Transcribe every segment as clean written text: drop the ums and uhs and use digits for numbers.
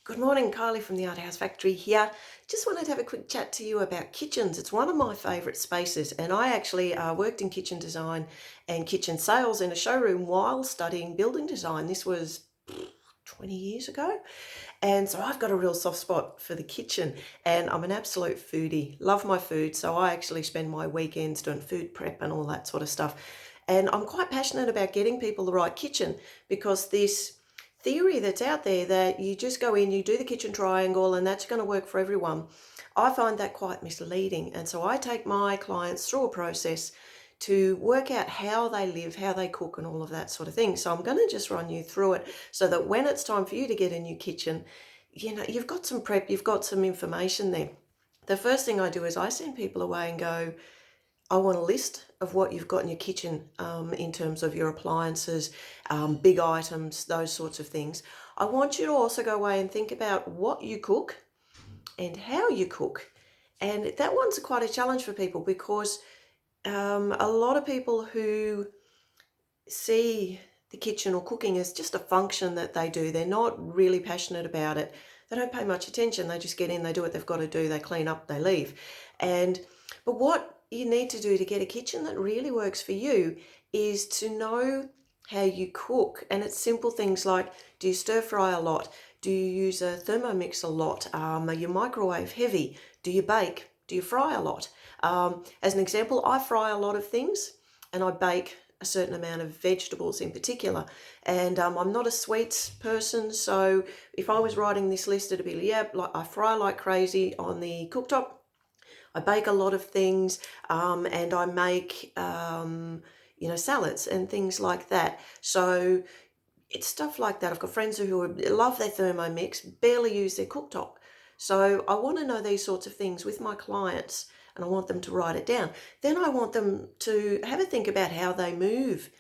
Good morning, Kylie from the Art House Factory here. Just wanted to have a quick chat to you about kitchens. It's one of my favourite spaces, and I actually worked in kitchen design and kitchen sales in a showroom while studying building design. This was 20 years ago. And so I've got a real soft spot for the kitchen, and I'm an absolute foodie. Love my food, so I actually spend my weekends doing food prep and all that sort of stuff. And I'm quite passionate about getting people the right kitchen because this theory that's out there that you just go in, you do the kitchen triangle, and that's going to work for everyone. I find that quite misleading. And so I take my clients through a process to work out how they live, how they cook, and all of that sort of thing. So I'm going to just run you through it so that when it's time for you to get a new kitchen, you've got some prep, you've got some information there. The first thing I do is I send people away and go, I want a list of what you've got in your kitchen in terms of your appliances, big items, those sorts of things. I want you to also go away and think about what you cook and how you cook. And that one's quite a challenge for people because a lot of people who see the kitchen or cooking as just a function that they do, they're not really passionate about it. They don't pay much attention. They just get in, they do what they've got to do, they clean up, they leave. But what you need to do to get a kitchen that really works for you is to know how you cook. And it's simple things like, do you stir fry a lot? Do you use a Thermomix a lot? Are you microwave heavy? Do you bake? Do you fry a lot? As an example, I fry a lot of things and I bake a certain amount of vegetables in particular. And I'm not a sweets person, so if I was writing this list, it'd be, like I fry like crazy on the cooktop. I bake a lot of things, and I make, salads and things like that. So it's stuff like that. I've got friends who love their Thermomix, barely use their cooktop. So I want to know these sorts of things with my clients, and I want them to write it down. Then I want them to have a think about how they move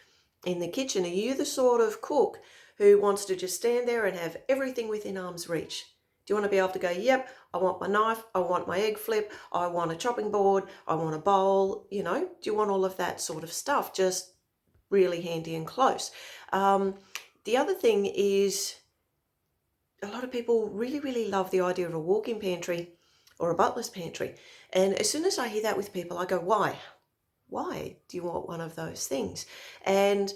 in the kitchen. Are you the sort of cook who wants to just stand there and have everything within arm's reach? Do you want to be able to go, yep, I want my knife, I want my egg flip, I want a chopping board, I want a bowl, do you want all of that sort of stuff? Just really handy and close. The other thing is a lot of people really, really love the idea of a walk-in pantry or a butler's pantry. And as soon as I hear that with people, I go, why? Why do you want one of those things? And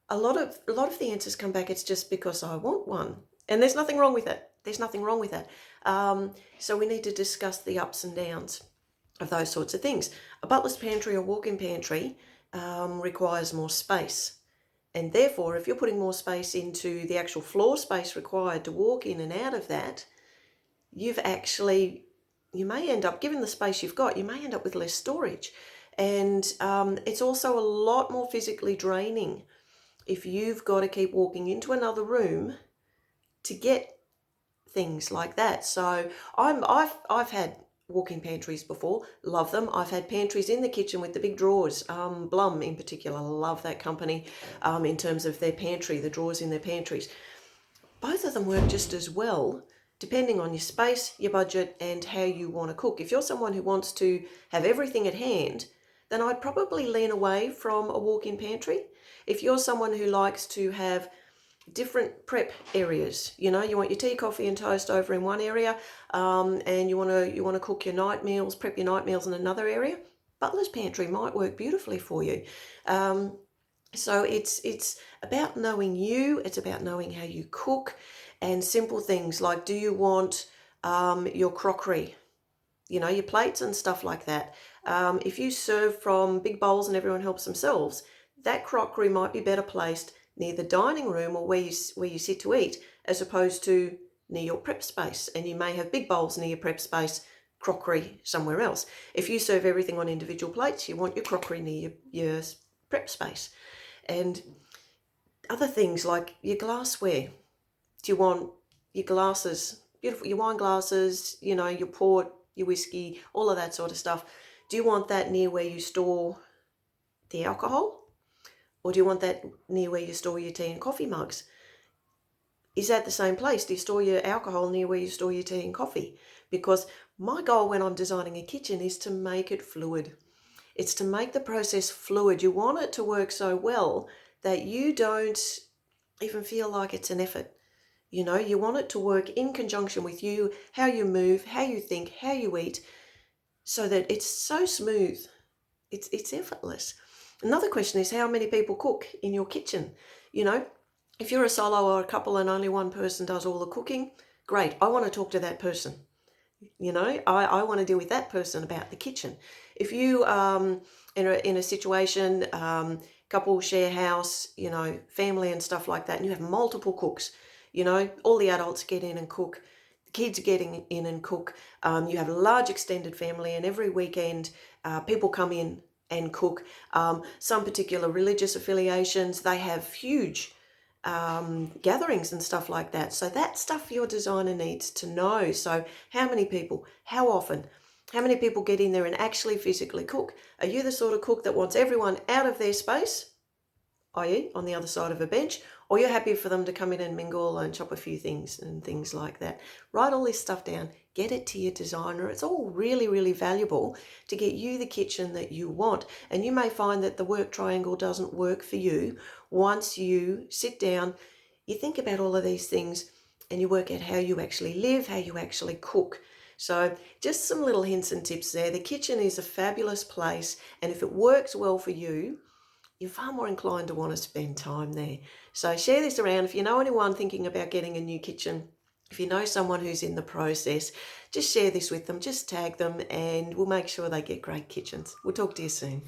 a lot of the answers come back, it's just because I want one. And there's nothing wrong with it. There's nothing wrong with it. So we need to discuss the ups and downs of those sorts of things. A butler's pantry or walk-in pantry requires more space. And therefore, if you're putting more space into the actual floor space required to walk in and out of that, you may end up, given the space you've got, you may end up with less storage. And it's also a lot more physically draining if you've got to keep walking into another room to get things like that. So I've had walk-in pantries before, love them. I've had pantries in the kitchen with the big drawers. Blum in particular, love that company in terms of their pantry, the drawers in their pantries. Both of them work just as well, depending on your space, your budget, and how you want to cook. If you're someone who wants to have everything at hand, then I'd probably lean away from a walk-in pantry. If you're someone who likes to have different prep areas, you want your tea, coffee, and toast over in one area, and you want to cook your night meals, prep your night meals in another area, butler's pantry might work beautifully for you. So it's about knowing you. It's about knowing how you cook, and simple things like, do you want your crockery, your plates and stuff like that. If you serve from big bowls and everyone helps themselves, that crockery might be better placed near the dining room or where you sit to eat, as opposed to near your prep space. And you may have big bowls near your prep space, crockery somewhere else. If you serve everything on individual plates, you want your crockery near your prep space. And other things like your glassware. Do you want your glasses, beautiful, your wine glasses, your port, your whiskey, all of that sort of stuff? Do you want that near where you store the alcohol? Or do you want that near where you store your tea and coffee mugs? Is that the same place? Do you store your alcohol near where you store your tea and coffee? Because my goal when I'm designing a kitchen is to make it fluid. It's to make the process fluid. You want it to work so well that you don't even feel like it's an effort. You know, you want it to work in conjunction with you, how you move, how you think, how you eat, so that it's so smooth. It's effortless. Another question is how many people cook in your kitchen? You know, if you're a solo or a couple and only one person does all the cooking, great. I want to talk to that person. You know, I want to deal with that person about the kitchen. If you in a situation, couple share house, you know, family and stuff like that, and you have multiple cooks, you know, all the adults get in and cook, the kids are getting in and cook. You have a large extended family, and every weekend people come in and cook. Some particular religious affiliations, they have huge gatherings and stuff like that. So that stuff your designer needs to know. So how many people, how often, how many people get in there and actually physically cook? Are you the sort of cook that wants everyone out of their space, i.e. on the other side of a bench, or you're happy for them to come in and mingle and chop a few things and things like that? Write all this stuff down, get it to your designer. It's all really, really valuable to get you the kitchen that you want. And you may find that the work triangle doesn't work for you once you sit down, you think about all of these things, and you work out how you actually live, how you actually cook. So just some little hints and tips there. The kitchen is a fabulous place, and if it works well for you, you're far more inclined to want to spend time there. So share this around. If you know anyone thinking about getting a new kitchen, if you know someone who's in the process, just share this with them, just tag them, and we'll make sure they get great kitchens. We'll talk to you soon.